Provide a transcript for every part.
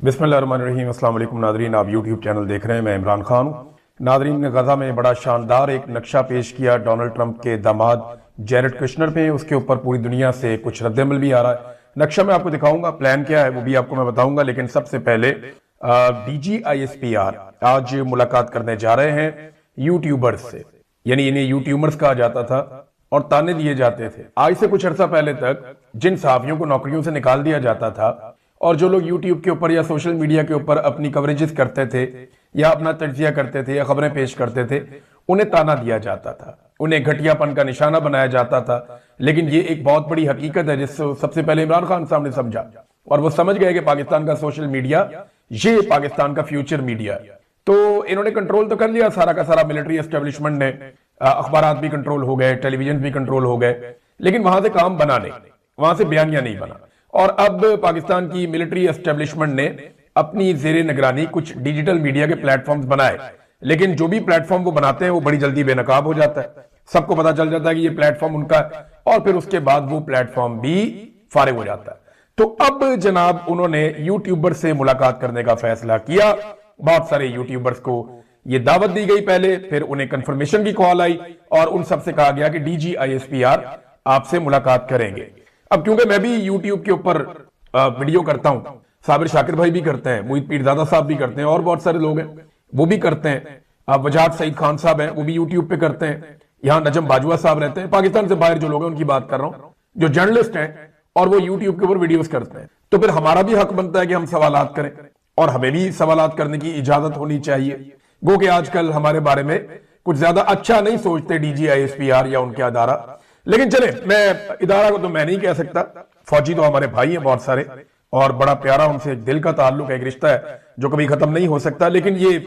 बिस्मिल्लाहिर्रहमानिर्रहीम। अस्सलाम वालेकुम नादरीन, आप यूट्यूब चैनल देख रहे हैं। मैं इमरान खान हूँ। नादरीन ने गजा में बड़ा शानदार एक नक्शा पेश किया डोनाल्ड ट्रंप के दामाद जेरेड कुशनर पे। उसके ऊपर पूरी दुनिया से कुछ रद्दमल भी आ रहा है। नक्शा मैं आपको दिखाऊंगा, प्लान क्या है वो भी आपको मैं बताऊंगा। लेकिन सबसे पहले DGISPR आज मुलाकात करने जा रहे हैं यूट्यूबर्स से, यानी इन्हें यूट्यूबर्स कहा जाता था और ताने दिए जाते थे। आज से कुछ अर्सा पहले तक जिन सहाफियों को नौकरियों से निकाल दिया जाता था और जो लोग यूट्यूब के ऊपर या सोशल मीडिया के ऊपर अपनी कवरेजेस करते थे या अपना तज्जिया करते थे या खबरें पेश करते थे, उन्हें ताना दिया जाता था, उन्हें घटियापन का निशाना बनाया जाता था। लेकिन ये एक बहुत बड़ी हकीकत है जिससे सबसे पहले इमरान खान साहब ने समझा और वो समझ गए कि पाकिस्तान का सोशल मीडिया ये पाकिस्तान का फ्यूचर मीडिया है। तो इन्होंने कंट्रोल तो कर लिया सारा का सारा, मिलिट्री एस्टेब्लिशमेंट ने, अखबारात भी कंट्रोल हो गए, टेलीविजन भी कंट्रोल हो गए, लेकिन वहां से काम बना नहीं, वहां से बयानिया नहीं बना। और अब पाकिस्तान की मिलिट्री एस्टेब्लिशमेंट ने अपनी जेरे निगरानी कुछ डिजिटल मीडिया के प्लेटफॉर्म्स बनाए, लेकिन जो भी प्लेटफॉर्म वो बनाते हैं वो बड़ी जल्दी बेनकाब हो जाता है। सबको पता चल जाता है कि ये प्लेटफॉर्म उनका है और फिर उसके बाद वो प्लेटफॉर्म भी फारिग हो जाता है। तो अब जनाब उन्होंने यूट्यूबर से मुलाकात करने का फैसला किया। बहुत सारे यूट्यूबर्स को ये दावत दी गई पहले, फिर उन्हें कंफर्मेशन की कॉल आई और उन सबसे कहा गया कि DGISPR आपसे मुलाकात करेंगे। अब क्योंकि मैं भी यूट्यूब के ऊपर वीडियो करता हूं, साबिर शाकिर भाई भी करते हैं, मोहित पीरजादा साहब भी करते हैं और बहुत सारे लोग हैं वो भी करते हैं। अब वजाहत सईद खान साहब हैं वो भी यूट्यूब पे करते हैं। यहाँ नजम बाजवा साहब रहते हैं, पाकिस्तान से बाहर जो लोग हैं उनकी बात कर रहा हूं, जो जर्नलिस्ट हैं और वो यूट्यूब के ऊपर वीडियोस करते हैं। तो फिर हमारा भी हक बनता है कि हम सवालात करें और हमें भी सवालात करने की इजाजत होनी चाहिए। गो कि आजकल हमारे बारे में कुछ ज्यादा अच्छा नहीं सोचते DGISPR या उनके अदारा। लेकिन चले, मैं इदारा को तो मैं नहीं कह सकता, फौजी तो हमारे भाई हैं बहुत सारे और बड़ा प्यारा उनसे एक दिल का ताल्लुक है, एक रिश्ता है जो कभी खत्म नहीं हो सकता। लेकिन ये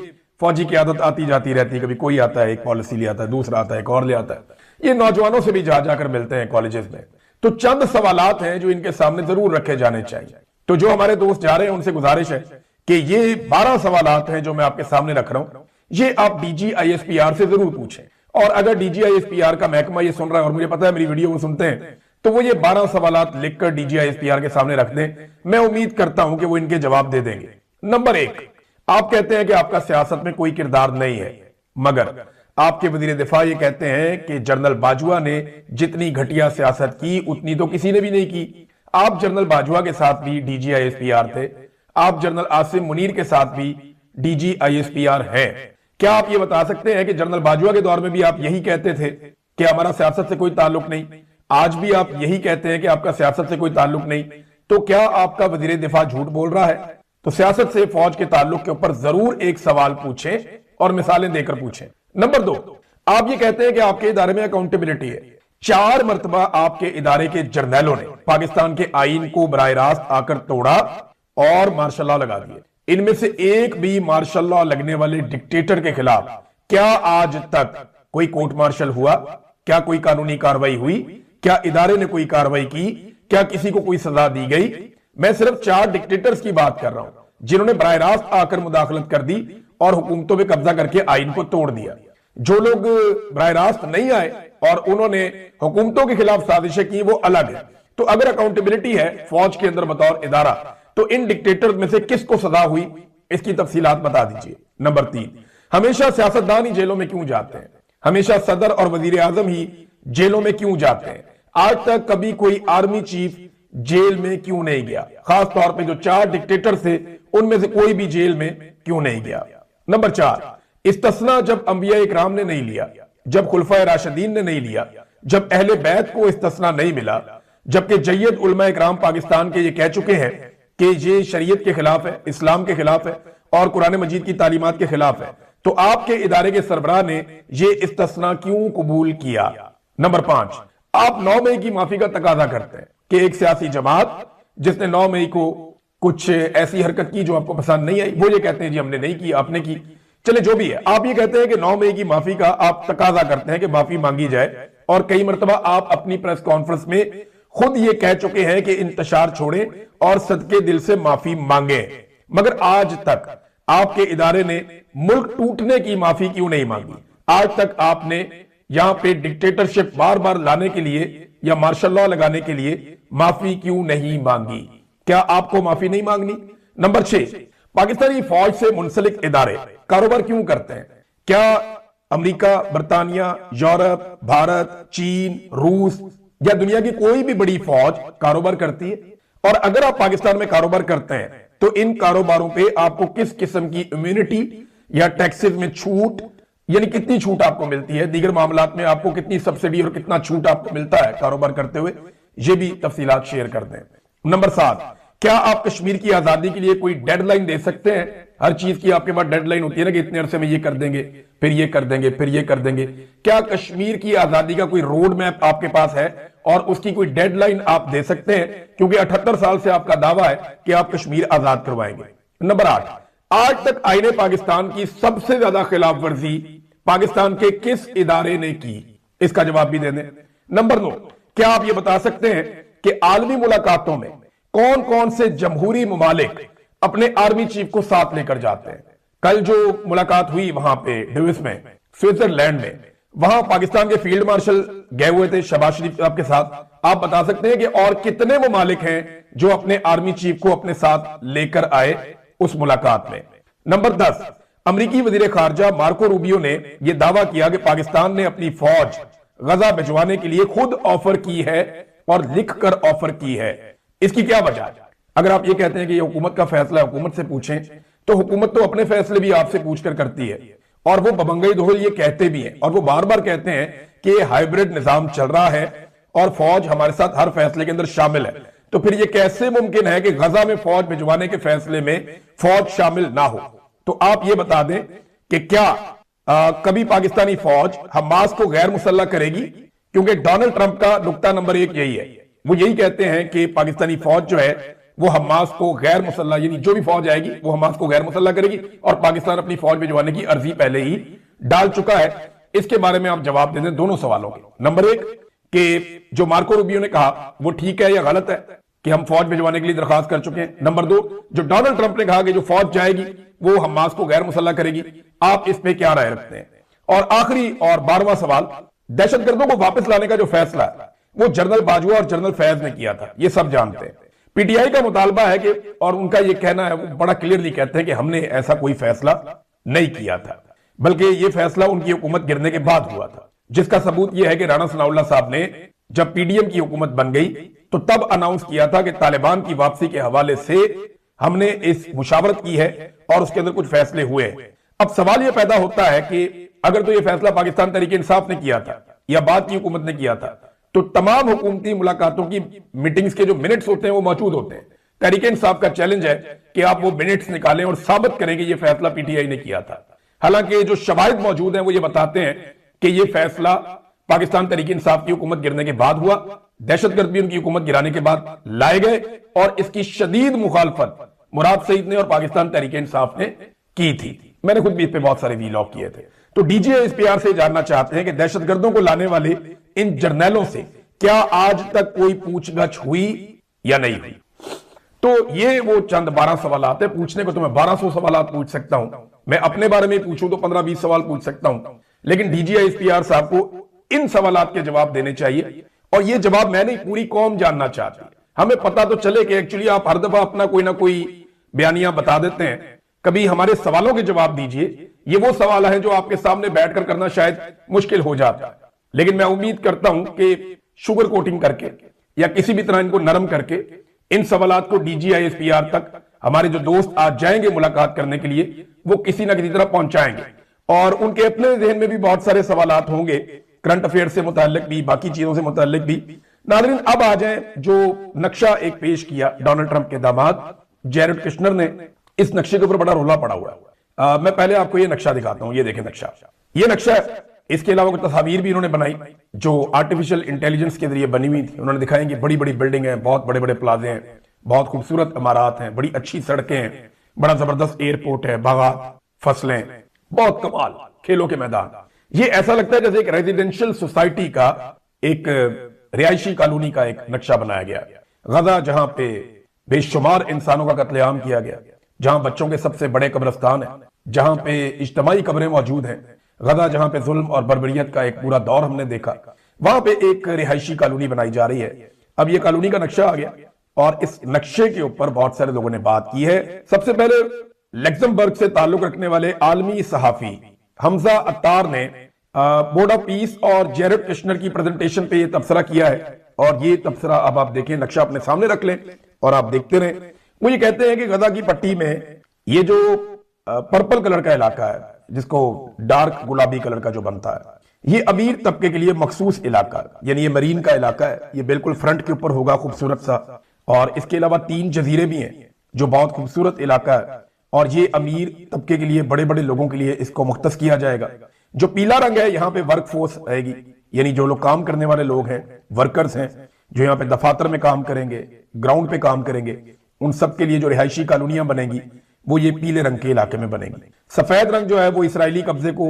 फौजी की आदत आती जाती रहती है, कभी कोई आता है एक पॉलिसी ले आता है, दूसरा आता है एक और ले आता है। ये नौजवानों से भी जा जाकर मिलते हैं कॉलेजेस में। तो चंद सवालात हैं जो इनके सामने जरूर रखे जाने चाहिए। तो जो हमारे दोस्त जा रहे हैं उनसे गुजारिश है कि ये 12 सवालात हैं जो मैं आपके सामने रख रहा हूं, ये आप DGISPR से जरूर पूछें। और अगर DGISPR का महकमा ये सुन रहा है और मुझे पता है मेरी वीडियो वो सुनते हैं, तो वो ये 12 सवालात लिखकर DGISPR के सामने रख दें। मैं उम्मीद करता हूं कि वो इनके जवाब दे देंगे। नंबर 1, आप कहते हैं कि आपका सियासत में कोई किरदार नहीं है, मगर आपके वजीर दिफा ये कहते हैं कि जनरल बाजवा ने जितनी घटिया सियासत की उतनी तो किसी ने भी नहीं की। आप जनरल बाजवा के साथ भी DGISPR थे, आप जनरल आसिम मुनीर के साथ भी DGISPR है। क्या आप ये बता सकते हैं कि जनरल बाजवा के दौर में भी आप यही कहते थे कि हमारा सियासत से कोई ताल्लुक नहीं, आज भी आप यही कहते हैं कि आपका सियासत से कोई ताल्लुक नहीं, तो क्या आपका वजीर दिफा झूठ बोल रहा है? तो सियासत से फौज के ताल्लुक के ऊपर जरूर एक सवाल पूछें और मिसालें देकर पूछें। नंबर 2, आप ये कहते हैं कि आपके इदारे में अकाउंटेबिलिटी है। 4 मरतबा आपके इदारे के जर्नैलों ने पाकिस्तान के आईन को बराह रास्त आकर तोड़ा और मार्शल लॉ लगा दिए। इनमें से एक भी मार्शल लॉ लगने वाले डिक्टेटर के खिलाफ क्या आज तक कोई कोर्ट मार्शल हुआ? क्या कोई कानूनी कार्रवाई हुई? क्या इदारे ने कोई कार्रवाई की? क्या किसी को कोई सजा दी गई? मैं सिर्फ 4 डिक्टेटर्स की बात कर रहा हूं जिन्होंने बराह रास्त आकर मुदाखलत कर दी और हुकूमतों पे कब्जा करके आइन को तोड़ दिया। जो लोग बराह रास्त नहीं आए और उन्होंने हुकूमतों के खिलाफ साजिशें की वो अलग है। तो अगर अकाउंटेबिलिटी है फौज के अंदर बतौर इदारा, तो इन डिक्टेटर्स में से किसको सजा हुई इसकी तफसीलात बता दीजिए। नंबर 3, हमेशा सियासतदान ही जेलों में क्यों जाते हैं? हमेशा सदर और वजीर आजम ही जेलों में क्यों जाते हैं? आज तक कभी कोई आर्मी चीफ जेल में क्यों नहीं गया? खास तौर पे जो 4 डिक्टेटर थे उनमें से कोई भी जेल में क्यों नहीं गया? नंबर 4, इस्तस्ना जब अंबिया इकराम ने नहीं लिया, जब खुलफाए राशिदीन ने नहीं लिया, जब अहले बैत को इस्तस्ना नहीं मिला, जबकि जय्यद उलमा इकराम पाकिस्तान के ये कह चुके हैं कि ये शरीयत के खिलाफ है, इस्लाम के खिलाफ है और कुरान मजीद की तालीमात के खिलाफ है, तो आपके इदारे के सरबराह ने ये इस्तस्ना क्यों कबूल किया? नंबर 5, आप 9 मई की माफी का तकाजा करते हैं कि एक सियासी जमात जिसने 9 मई को कुछ ऐसी हरकत की जो आपको पसंद नहीं आई, वो ये कहते हैं जी हमने नहीं की, आपने की। चले जो भी है, आप ये कहते हैं कि 9 मई की माफी का आप तकाजा करते हैं कि माफी मांगी जाए और कई मरतबा आप अपनी प्रेस कॉन्फ्रेंस में खुद ये कह चुके हैं कि इंतशार छोड़ें और सदके दिल से माफी मांगे। मगर आज तक आपके इदारे ने मुल्क टूटने की माफी क्यों नहीं मांगी? आज तक आपने यहां पे डिक्टेटरशिप बार बार लाने के लिए या मार्शल लॉ लगाने के लिए माफी क्यों नहीं मांगी? क्या आपको माफी नहीं मांगनी? नंबर 6, पाकिस्तानी फौज से मुंसलिक इदारे कारोबार क्यों करते हैं? क्या अमेरिका, बरतानिया, यूरोप, भारत, चीन, रूस या दुनिया की कोई भी बड़ी फौज कारोबार करती है? और अगर आप पाकिस्तान में कारोबार करते हैं तो इन कारोबारों पे आपको किस किस्म की इम्यूनिटी या टैक्सेस में छूट, यानी कितनी छूट आपको मिलती है, दीगर मामलात में आपको कितनी सब्सिडी और कितना छूट आपको मिलता है कारोबार करते हुए, ये भी तफसीलात शेयर कर दें। नंबर 7, क्या आप कश्मीर की आजादी के लिए कोई डेडलाइन दे सकते हैं? हर चीज की आपके पास डेडलाइन होती है ना कि इतने अरसे में ये कर देंगे, फिर ये कर देंगे, फिर ये कर देंगे। क्या कश्मीर की आजादी का कोई रोड मैप आपके पास है और उसकी कोई डेडलाइन आप दे सकते हैं? क्योंकि 78 साल से आपका दावा है कि आप कश्मीर आजाद करवाएंगे। नंबर 8, आज तक आईने पाकिस्तान की सबसे ज्यादा खिलाफ वर्जी पाकिस्तान के किस इदारे ने की? इसका जवाब भी दे दें। नंबर 9, क्या आप ये बता सकते हैं कि आलमी मुलाकातों में कौन कौन से जमहूरी ममालिक अपने आर्मी चीफ को साथ लेकर जाते हैं? कल जो मुलाकात हुई वहां पे डेविस में, स्विट्जरलैंड में, वहां पाकिस्तान के फील्ड मार्शल गए हुए थे शहबाज शरीफ साहब के साथ। आप बता सकते हैं कि और कितने ममालिक हैं जो अपने आर्मी चीफ को अपने साथ लेकर आए उस मुलाकात में? नंबर 10, अमरीकी वजीर खारजा मार्को रूबियो ने यह दावा किया कि पाकिस्तान ने अपनी फौज गजा भिजवाने के लिए खुद ऑफर की है और लिखकर ऑफर की है। इसकी क्या वजह है? अगर आप ये कहते हैं कि ये हुकूमत का फैसला है, हुकूमत से पूछें, तो हुकूमत तो अपने फैसले भी आपसे पूछकर करती है और वो बबंगई दोहल ये कहते भी हैं और वो बार बार कहते हैं कि ये हाइब्रिड निजाम चल रहा है और फौज हमारे साथ हर फैसले के अंदर शामिल है। तो फिर ये कैसे मुमकिन है कि गजा में फौज भिजवाने के फैसले में फौज शामिल ना हो? तो आप ये बता दें कि क्या कभी पाकिस्तानी फौज हमास को गैर मुसल्लह करेगी? क्योंकि डोनाल्ड ट्रंप का नुक्ता नंबर 1 यही है, वो यही कहते हैं कि पाकिस्तानी फौज जो है वो हमास को गैर मुसल्लह, यानी जो भी फौज आएगी वो हमास को गैर मुसल्लह करेगी और पाकिस्तान अपनी फौज भिजवाने की अर्जी पहले ही डाल चुका है। इसके बारे में आप जवाब दे दें दोनों सवालों के। नंबर 1, कि जो मार्को रूबियो ने कहा वो ठीक है या गलत है कि हम फौज भिजवाने के लिए दरखास्त कर चुके हैं। नंबर 2, जो डोनाल्ड ट्रंप ने कहा कि जो फौज जाएगी वो हमास को गैर मुसल्लह करेगी, आप इस पे क्या राय रखते हैं? और आखिरी और 12वां सवाल, दहशतगर्दों को वापस लाने का जो फैसला है वो जनरल बाजवा और जनरल फैज ने किया था, ये सब जानते हैं। पीटीआई का मुतालबा है कि, और उनका ये कहना है, वो बड़ा क्लियरली कहते हैं कि हमने ऐसा कोई फैसला नहीं किया था, बल्कि ये फैसला उनकी हुकूमत गिरने के बाद हुआ था। जिसका सबूत यह है कि राणा सनाउल्लाह साहब ने जब पीडीएम की हुकूमत बन गई तो तब अनाउंस किया था कि तालिबान की वापसी के हवाले से हमने इस मुशावरत की है और उसके अंदर कुछ फैसले हुए हैं। अब सवाल यह पैदा होता है कि अगर तो यह फैसला पाकिस्तान तहरीक इंसाफ ने किया था या बाद की हुकूमत ने किया था, तो तमाम हुकूमती मुलाकातों की मीटिंग्स के जो मिनट्स होते हैं वो मौजूद होते हैं। तहरीक इंसाफ का चैलेंज है कि आप वो मिनट्स निकालें और साबित करें कि यह फैसला पीटीआई ने किया था। हालांकि जो शवाहिद मौजूद हैं वो ये बताते हैं कि यह फैसला पाकिस्तान तहरीक इंसाफ की हुकूमत गिरने के बाद हुआ, दहशतगर्द भी उनकी हुकूमत गिराने के बाद लाए गए और इसकी शदीद मुखालफत मुराद सईद ने और पाकिस्तान तहरीक इंसाफ ने की थी। मैंने खुद भी इस पे बहुत सारे वीलॉग किए थे। तो डीजीआई इस प्यार से जानना चाहते हैं कि दहशतगर्दों को लाने वाले इन जर्नैलों से क्या आज तक कोई पूछगछ हुई या नहीं हुई? तो ये वो चंद 12 सवाल है। पूछने को तो मैं 1200 सवाल पूछ सकता हूं, मैं अपने बारे में पूछूं तो 15-20 सवाल पूछ सकता हूं, लेकिन डीजीआई एसपीआर साहब को इन सवालात के जवाब देने चाहिए और ये जवाब मैं नहीं, पूरी कौम जानना चाहती है। हमें पता तो चले कि एक्चुअली आप हर दफा अपना कोई ना कोई बयानियां बता देते हैं, कभी हमारे सवालों के जवाब दीजिए। ये वो सवाल है जो आपके सामने बैठकर करना शायद मुश्किल हो जाता है, लेकिन मैं उम्मीद करता हूं कि शुगर कोटिंग करके या किसी भी तरह इनको नरम करके इन सवालात को डीजीआई एसपीआर तक हमारे जो दोस्त आज जाएंगे मुलाकात करने के लिए वो किसी ना किसी तरह पहुंचाएंगे और उनके अपने जहन में भी बहुत सारे सवालात होंगे, करंट अफेयर से मुताल्लिक भी, बाकी चीजों से मुताल्लिक भी। नाज़रीन, अब आ जाए जो नक्शा एक पेश किया डोनाल्ड ट्रंप के दामाद जैरेड कुश्नर ने। इस नक्शे के ऊपर बड़ा रोला पड़ा हुआ है। मैं पहले आपको ये नक्शा दिखाता हूं। ये देखें नक्शा, ये नक्शा है। इसके अलावा कुछ तस्वीर भी इन्होंने बनाई जो आर्टिफिशियल इंटेलिजेंस के जरिए बनी हुई थी। उन्होंने दिखाया कि बड़ी बड़ी बिल्डिंग है, बहुत बड़े बड़े प्लाजे हैं, बहुत खूबसूरत इमारात हैं, बड़ी अच्छी सड़कें हैं, बड़ा जबरदस्त एयरपोर्ट है, बागात, फसलें, बहुत कमाल, खेलों के मैदान। ये ऐसा लगता है जैसे एक रेजिडेंशियल सोसाइटी का, एक रिहायशी कॉलोनी का एक नक्शा बनाया गया। गजा जहां पे बेशुमार इंसानों का कत्लेआम किया गया, जहां बच्चों के सबसे बड़े कब्रिस्तान है, जहां पे इज्तिमाई कब्रें मौजूद हैं, गजा जहां पे जुल्म और बर्बरियत का एक पूरा दौर हमने देखा, वहां पे एक रिहायशी कॉलोनी बनाई जा रही है। अब ये कॉलोनी का नक्शा आ गया और इस नक्शे के ऊपर बहुत सारे लोगों ने बात की है। सबसे पहले लग्जमबर्ग से ताल्लुक रखने वाले आलमी सहाफी हमजा अत्तार ने बोर्ड ऑफ पीस और जेरेड कुश्नर की प्रेजेंटेशन पे ये तबसरा किया है, और ये तबसरा अब आप देखें, नक्शा अपने सामने रख लें और आप देखते रहें। वो ये कहते हैं कि गजा की पट्टी में ये जो पर्पल कलर का इलाका है, जिसको डार्क गुलाबी कलर का जो बनता है, ये अमीर तबके के लिए मखसूस इलाका है, यानी ये मरीन का इलाका है। ये बिल्कुल फ्रंट के ऊपर होगा खूबसूरत सा, और इसके अलावा 3 जजीरे भी हैं जो बहुत खूबसूरत इलाका है, और ये अमीर तबके के लिए, बड़े बड़े लोगों के लिए इसको मुख्तस किया जाएगा। जो पीला रंग है, यहाँ पे वर्क फोर्स रहेगी, यानी जो लोग काम करने वाले लोग हैं, वर्कर्स हैं, जो यहाँ पे दफातर में काम करेंगे, ग्राउंड पे काम करेंगे, उन सब के लिए जो रिहायशी कॉलोनियां बनेंगी वो ये पीले रंग के इलाके में बनेगी। सफेद रंग जो है वो इसराइली कब्जे को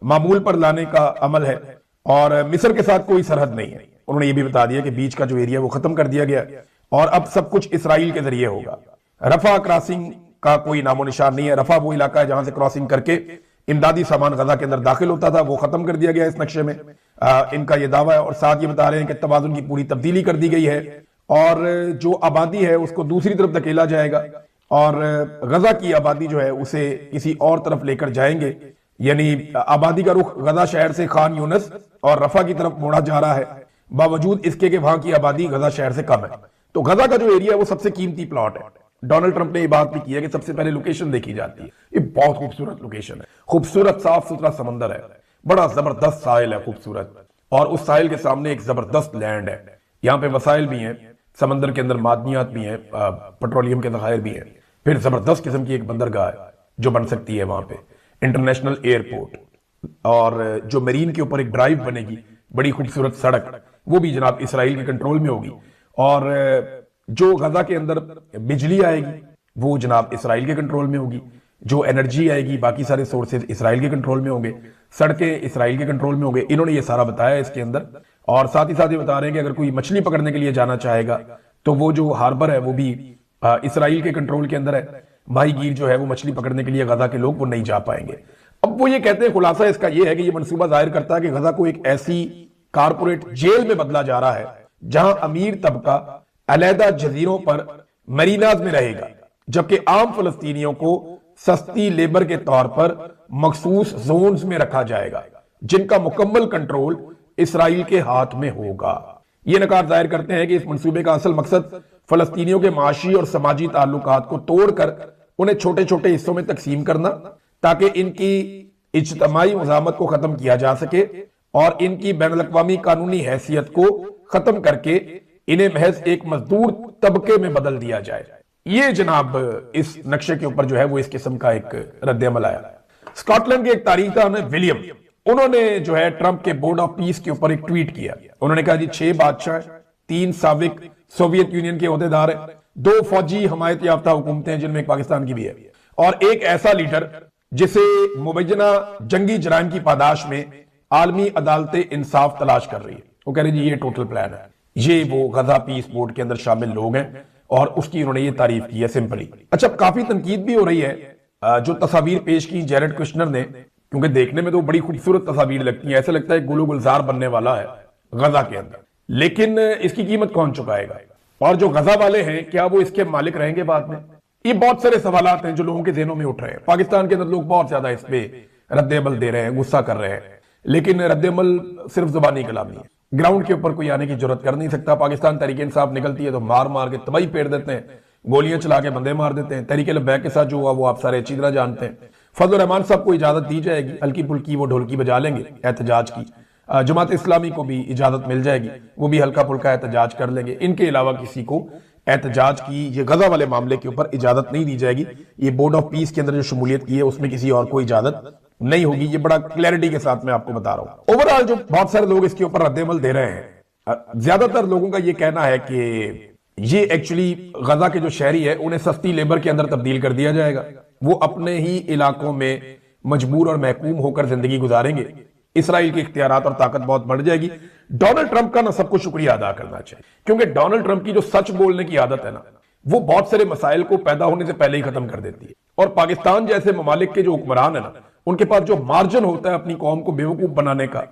मामूल पर लाने का अमल है, और मिस्र के साथ कोई सरहद नहीं है। उन्होंने ये भी बता दिया कि बीच का जो एरिया वो खत्म कर दिया गया और अब सब कुछ इसराइल के जरिए होगा। रफा क्रॉसिंग का कोई नामो निशान नहीं है। रफा वो इलाका है जहां से क्रॉसिंग करके इमदादी सामान गजा के अंदर दाखिल होता था, वो खत्म कर दिया गया इस नक्शे में। इनका ये दावा है, और साथ ये बता रहे हैं कि तवाजुन की पूरी तब्दीली कर दी गई है, और जो आबादी है उसको दूसरी तरफ धकेला जाएगा, और गजा की आबादी जो है उसे किसी और तरफ लेकर जाएंगे। यानी आबादी का रुख गजा शहर से खान यूनस और रफा की तरफ मोड़ा जा रहा है, बावजूद इसके कि वहां की आबादी गजा शहर से कम है। तो गजा का जो एरिया है वो सबसे कीमती प्लॉट है। डोनाल्ड ट्रंप ने ये बात भी की है कि सबसे पहले लोकेशन देखी जाती है। ये बहुत खूबसूरत लोकेशन है, खूबसूरत साफ सुथरा समंदर है, बड़ा जबरदस्त साहिल है खूबसूरत, और उस साहिल के सामने एक जबरदस्त लैंड है। यहाँ पे वसाइल भी हैं, समंदर के अंदर मादनियात भी हैं, पेट्रोलियम के जखायर भी हैं, फिर जबरदस्त किस्म की एक बंदरगाह है जो बन सकती है वहां पे, इंटरनेशनल एयरपोर्ट, और जो मरीन के ऊपर एक ड्राइव बनेगी, बड़ी खूबसूरत सड़क, वो भी जनाब इसराइल के कंट्रोल में होगी। और जो गजा के अंदर बिजली आएगी वो जनाब इसराइल के कंट्रोल में होगी, जो एनर्जी आएगी, बाकी सारे सोर्सेज इसराइल के कंट्रोल में होंगे, सड़कें इसराइल के कंट्रोल में होंगे। इन्होंने ये सारा बताया इसके अंदर, और साथ ही साथ ये बता रहे हैं कि अगर कोई मछली पकड़ने के लिए जाना चाहेगा तो वो जो हार्बर है वो भी इसराइल के कंट्रोल के अंदर है। माहीगीर जो है वो मछली पकड़ने के लिए गजा के लोग वो नहीं जा पाएंगे। अब वो ये कहते हैं, खुलासा इसका ये है कि ये मनसूबा जाहिर करता है कि गजा को एक ऐसी कारपोरेट जेल में बदला जा रहा है जहां अमीर तबका अलहदा जजीरों पर मरीनाज में रहेगा, जबकि आम फलस्तीनियों को सस्ती लेबर के तौर पर मखसूस जोन्स में रखा जाएगा, जिनका मुकम्मल कंट्रोल इसराइल के हाथ में होगा। ये नकार जाहिर करते हैं कि इस मंसूबे का असल मकसद फलस्तीनियों के माशी और समाजी ताल्लुकात को तोड़कर उन्हें छोटे छोटे हिस्सों में तकसीम करना, ताकि इनकी इज्तमाई मज़ामत को खत्म किया जा सके और इनकी बैनुल-अक़वामी कानूनी हैसियत को खत्म करके इन्हें महज एक मजदूर तबके में बदल दिया जाए। ये जनाब इस नक्शे के ऊपर जो है वो इस किस्म का एक रद्द-ए-अमल आया। स्कॉटलैंड के एक तारीखदान विलियम, उन्होंने जो है ट्रंप के बोर्ड ऑफ पीस के ऊपर एक ट्वीट किया। उन्होंने कहा जी 6 बादशाह, 3 साबिक सोवियत यूनियन के ओहदेदार हैं, 2 फौजी हमायत याफ्ता हुकूमतें हैं जिनमें पाकिस्तान की भी है, और एक ऐसा लीडर जिसे मुबैना जंगी जराइम की पादाश में आलमी अदालतें इंसाफ तलाश कर रही है। वो कह रहे जी ये टोटल प्लान है, ये वो गजा पीस बोर्ड के अंदर शामिल लोग हैं, और उसकी उन्होंने ये तारीफ की है सिंपली। अच्छा, काफी तनकीद भी हो रही है जो तस्वीर पेश की जेरेड कुश्नर ने, क्योंकि देखने में तो बड़ी खूबसूरत तस्वीर लगती है, ऐसा लगता है गुलो गुलजार बनने वाला है गजा के अंदर, लेकिन इसकी कीमत कौन चुकाएगा, और जो गजा वाले हैं क्या वो इसके मालिक रहेंगे बाद में? ये बहुत सारे सवालात हैं जो लोगों के ज़हनों में उठ रहे हैं। पाकिस्तान के अंदर लोग बहुत ज्यादा इस पे रद्द-ए-अमल दे रहे हैं, गुस्सा कर रहे हैं, लेकिन रद्द-ए-अमल सिर्फ जुबानी कलामी है। ग्राउंड के ऊपर कोई आने की जरूरत कर नहीं सकता। पाकिस्तान तहरीक इंसाफ निकलती है तो मार मार के तबाही पेड़ देते हैं, गोलियां चला के बंदे मार देते हैं। तहरीक लब्बैक के साथ जो हुआ वो आप सारे अच्छी तरह जानते हैं। फजल रहमान साहब को इजाजत दी जाएगी, हल्की फुल्की वो ढोलकी बजा लेंगे एहतजाज की। जमात इस्लामी को भी इजाजत मिल जाएगी, वो भी हल्का फुल्का एहतजाज कर लेंगे। इनके अलावा किसी को एहतजाज की ये गजा वाले मामले के ऊपर इजाजत नहीं दी जाएगी। ये बोर्ड ऑफ पीस के अंदर जो शमूलियत की है उसमें किसी और को इजाजत नहीं होगी। ये बड़ा क्लैरिटी के साथ मैं आपको बता रहा हूं। ओवरऑल जो बहुत सारे लोग इसके ऊपर रद्द-ए-अमल दे रहे हैं, ज्यादातर लोगों का ये कहना है कि ये एक्चुअली गजा के जो शहरी है उन्हें सस्ती लेबर के अंदर तब्दील कर दिया जाएगा, वो अपने ही इलाकों में मजबूर और महकूम होकर जिंदगी गुजारेंगे। इसराइल के इख्तियारात और ताकत बहुत बढ़ जाएगी। डोनाल्ड ट्रंप का ना सबको शुक्रिया अदा करना चाहिए, क्योंकि डोनाल्ड ट्रंप की जो सच बोलने की आदत है ना, वो बहुत सारे मसाइल को पैदा होने से पहले ही खत्म कर देती है। और पाकिस्तान जैसे ममालिक के जो हुक्मरान है ना, उनके पास जो मार्जिन होता है अपनी कौम को बेवकूफ बनाने का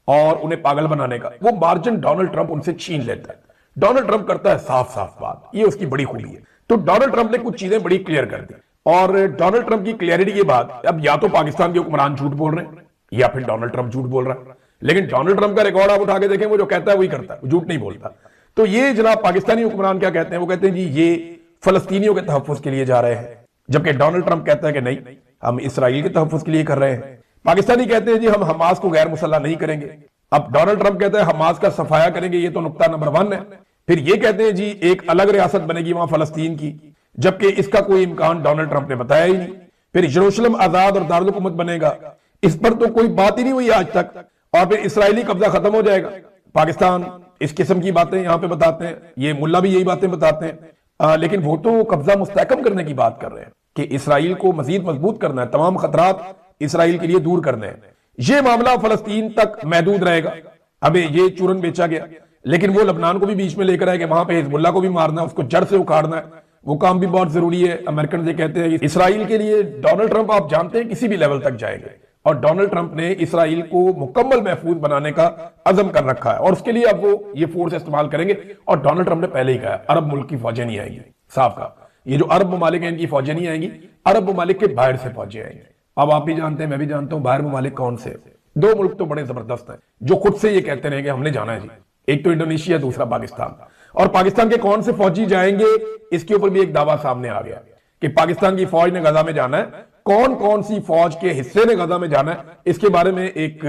और उन्हें पागल बनाने का, वो मार्जिन डोनाल्ड ट्रंप उनसे छीन लेता है। डोनाल्ड ट्रंप करता है साफ साफ बात, ये उसकी बड़ी खूबी है। तो डोनाल्ड ट्रंप ने कुछ चीजें बड़ी क्लियर कर दी, और डोनाल्ड ट्रंप की क्लियरिटी के बाद अब या तो पाकिस्तान के हुक्मरान झूठ बोल रहे हैं या फिर डोनाल्ड ट्रंप झूठ बोल रहा है। लेकिन डोनाल्ड ट्रंप का रिकॉर्ड आप उठा के देखें, वो जो कहता है वही करता है, वो झूठ नहीं बोलता। तो ये जनाब पाकिस्तानी हुक्मरान क्या कहते हैं, वो कहते हैं जी ये फलस्तीनियों के तहफ्फुज के लिए जा रहे हैं, जबकि डोनाल्ड ट्रंप कहता है कि नहीं, हम इसराइल के तहफ्फुज के लिए कर रहे हैं। पाकिस्तानी कहते हैं जी हम हमास को गैर मुसल्लह नहीं करेंगे। अब डोनाल्ड ट्रंप कहता है हमास का सफाया करेंगे, ये तो नुक्ता नंबर 1 है। फिर ये कहते हैं जी एक अलग रियासत बनेगी वहां फलस्तीन की, जबकि इसका कोई इम्कान डोनाल्ड ट्रंप ने बताया ही नहीं। फिर यरूशलेम आजाद और दारुल हुकूमत बनेगा, इस पर तो कोई बात ही नहीं हुई आज तक। और फिर इसराइली कब्जा खत्म हो जाएगा। पाकिस्तान इस किस्म की बातें यहां पे बताते हैं, ये मुल्ला भी यही बातें बताते हैं। लेकिन वो तो कब्जा मुस्तहकम करने की बात कर रहे हैं कि इसराइल को मजीद मजबूत करना है, तमाम खतरात इसराइल के लिए दूर करने हैं। ये मामला फलस्तीन तक महदूद रहेगा। अब ये चूरन बेचा गया, लेकिन वो लबनान को भी बीच में लेकर आए कि वहां पे हिजबुल्ला को भी मारना है, उसको जड़ से उखाड़ना है। वो काम भी बहुत जरूरी है। अमेरिकन ये कहते हैं इसराइल के लिए डोनाल्ड ट्रंप आप जानते हैं किसी भी लेवल तक जाएंगे, और डोनाल्ड ट्रंप ने इसराइल को मुकम्मल महफूज बनाने का अज़म कर रखा है, और उसके लिए अब वो ये फोर्स इस्तेमाल करेंगे। और डोनाल्ड ट्रंप ने पहले ही कहा अरब मुल्क की फौजें नहीं आएंगी, साफ कहा, ये जो अरब ममालिक हैं इनकी फौजें नहीं आएंगी, अरब ममालिक के बाहर से फौजें आएंगी। अब आप भी जानते हैं, मैं भी जानता हूं, बाहर ममालिक कौन से 2 मुल्क तो बड़े जबरदस्त हैं जो खुद से ये कहते रहे कि हमने जाना है जी, एक तो इंडोनेशिया, दूसरा पाकिस्तान। और पाकिस्तान के कौन से फौजी जाएंगे इसके ऊपर भी एक दावा सामने आ गया कि पाकिस्तान की फौज ने गजा में जाना है। कौन कौन सी फौज के हिस्से ने गजा में जाना है इसके बारे में एक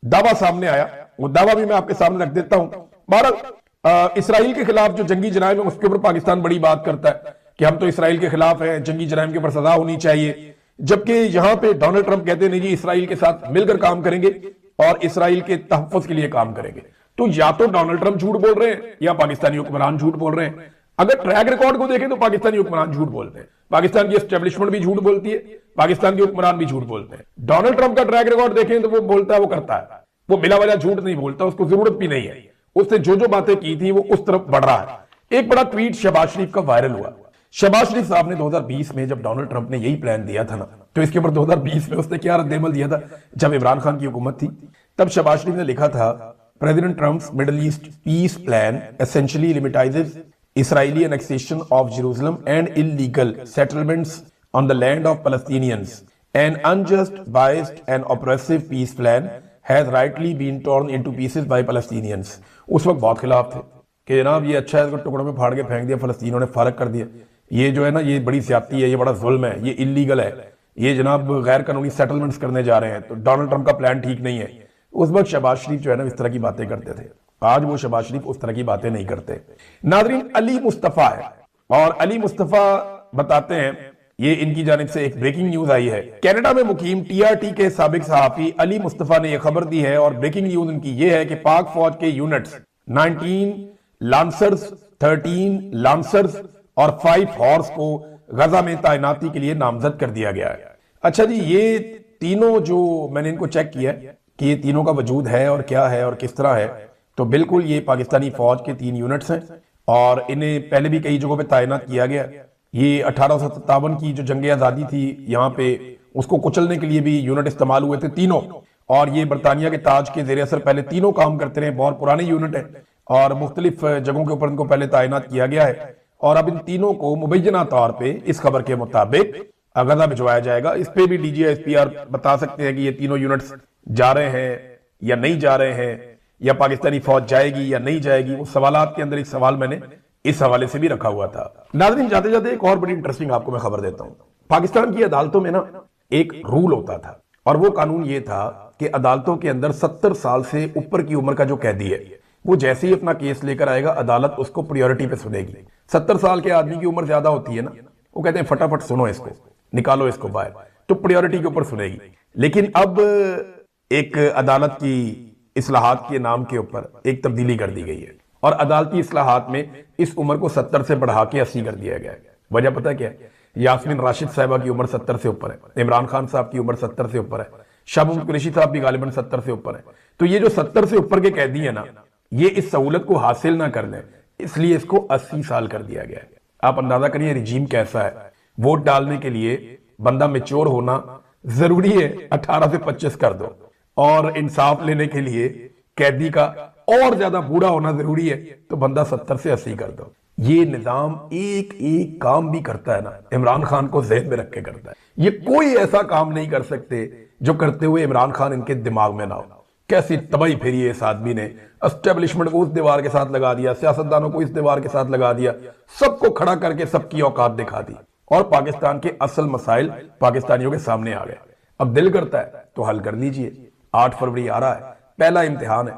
दावा सामने आया, वो दावा भी मैं आपके सामने रख देता हूं। बहरहाल इसराइल के खिलाफ जो जंगी जराइम है उसके ऊपर पाकिस्तान बड़ी बात करता है कि हम तो इसराइल के खिलाफ हैं, जंगी जराइम के ऊपर सजा होनी चाहिए। जबकि यहां पे डोनाल्ड ट्रंप कहते नहीं जी इसराइल के साथ मिलकर काम करेंगे और इसराइल के तहफ्फुज के लिए काम करेंगे। तो या तो डोनाल्ड ट्रंप झूठ बोल रहे हैं या पाकिस्तानी हुक्मरान झूठ बोल रहे हैं। अगर ट्रैक रिकॉर्ड को देखें तो पाकिस्तानी हुक्मरान झूठ बोलते हैं, पाकिस्तान की एस्टेब्लिशमेंट भी झूठ बोलती है, पाकिस्तान के हुक्मरान भी झूठ बोलते हैं। डोनाल्ड ट्रंप का ट्रैक रिकॉर्ड देखें तो वो बोलता है, वो करता है, वो बिला वजह झूठ नहीं बोलता, उसको जरूरत भी नहीं है। उसने जो जो बातें की थी वो उस तरफ बढ़ रहा है। एक बड़ा ट्वीट शहबाज शरीफ का वायरल हुआ। शहबाज शरीफ साहब ने 2020 में जब डोनाल्ड ट्रंप ने यही प्लान दिया था ना, तो इसके ऊपर 2020 में उसने क्या रद्देमल दिया था जब इमरान खान की हुकूमत थी। तब शहबाज शरीफ ने लिखा था president Trump's middle east peace plan essentially legitimises Israeli annexation of Jerusalem and illegal settlements on the land of Palestinians. An unjust, biased and oppressive peace plan has rightly been torn into pieces by Palestinians. उस वक्त बहुत खिलाफ थे कि जनाब ये अच्छा है, इसको टुकड़ों में फाड़ के फेंक दिया, फलस्तीनियों ने फारग कर दिया, ये जो है ना ये बड़ी ज्यादती है, ये बड़ा जुल्म है, ये इलीगल है, ये जनाब गैर कानूनी सेटलमेंट्स करने जा रहे हैं, तो डोनाल्ड ट्रंप का प्लान ठीक नहीं है। उस वक्त शहबाज शरीफ जो है ना इस तरह की बातें करते थे। आज वो शहबाज शरीफ उस तरह की बातें नहीं करते। नाजरीन, अली मुस्तफा है, और अली मुस्तफा बताते हैं, ये इनकी जानिब से एक ब्रेकिंग न्यूज आई है। कनाडा में मुकीम टीआरटी के साबिक सहाफी अली मुस्तफा ने यह खबर दी है, और ब्रेकिंग न्यूज इनकी ये है कि पाक फौज के यूनिट्स 19 लांसर्स, 13 लांसर्स और 5 हॉर्स को गजा में तैनाती के लिए नामजद कर दिया गया है। अच्छा जी, ये तीनों जो मैंने इनको चेक किया कि ये तीनों का वजूद है और क्या है और किस तरह है, तो बिल्कुल ये पाकिस्तानी फौज के 3 यूनिट्स हैं, और इन्हें पहले भी कई जगहों पे तैनात किया गया। ये 1857 की जो जंग आज़ादी थी यहाँ पे, उसको कुचलने के लिए भी यूनिट इस्तेमाल हुए थे तीनों, और ये बरतानिया के ताज के जेर असर पहले तीनों काम करते रहे। बहुत पुराने यूनिट है और मुख्तलिफ जगहों के ऊपर इनको पहले तैनात किया गया है, और अब इन तीनों को मुबैना तौर पर इस खबर के मुताबिक गजा भिजवाया जाएगा। इस पे भी DGSPR बता सकते हैं कि ये तीनों यूनिट्स जा रहे हैं या नहीं जा रहे हैं, या पाकिस्तानी फौज जाएगी या नहीं जाएगी। वो सवालात के अंदर एक सवाल मैंने इस हवाले से भी रखा हुआ था। नाज़रीन, जाते जाते एक और बड़ी इंटरेस्टिंग आपको मैं खबर देता हूं। पाकिस्तान की अदालतों में ना एक रूल होता था, और वो कानून ये था कि अदालतों के अंदर 70 साल से ऊपर की उम्र का जो कैदी है, वो जैसे ही अपना केस लेकर आएगा अदालत उसको प्रायोरिटी पे सुनेगी। 70 साल के आदमी की उम्र ज्यादा होती है ना, वो कहते हैं फटाफट सुनो इसको, निकालो इसको बाहर, तो प्रायोरिटी के ऊपर सुनेगी। लेकिन अब एक अदालत की इस्लाहात के नाम के ऊपर एक तब्दीली कर दी गई है, और अदालती इस्लाहात में इस उम्र को 70 से बढ़ा के 80 कर दिया गया है। वजह पता क्या है? यास्मीन राशिद साहिबा की उम्र 70 से ऊपर है, इमरान खान साहब की उम्र 70 से ऊपर है, शाह महमूद कुरैशी साहब भी गालिबन 70 से ऊपर है। तो ये जो 70 से ऊपर के कैदी है ना, ये इस सहूलत को हासिल ना कर लें, इसलिए इसको 80 साल कर दिया गया है। आप अंदाजा करिए रिजीम कैसा है। वोट डालने के लिए बंदा मेच्योर होना जरूरी है, 18 से 25 कर दो, और इंसाफ लेने के लिए कैदी का और ज्यादा बूढ़ा होना जरूरी है तो बंदा 70 से 80 कर दो। ये निजाम एक एक काम भी करता है ना, इमरान खान को ज़हन में रख के करता है। ये कोई ऐसा काम नहीं कर सकते जो करते हुए इमरान खान इनके दिमाग में ना हो। कैसी तबाही फेरी है इस आदमी ने, एस्टेब्लिशमेंट को उस दीवार के साथ लगा दिया, सियासतदानों को इस दीवार के साथ लगा दिया, सबको खड़ा करके सबकी औकात दिखा दी और पाकिस्तान के असल मसाइल पाकिस्तानियों के सामने आ गए। अब दिल करता है तो हल कर लीजिए। 8 फरवरी आ रहा है, पहला इम्तिहान है,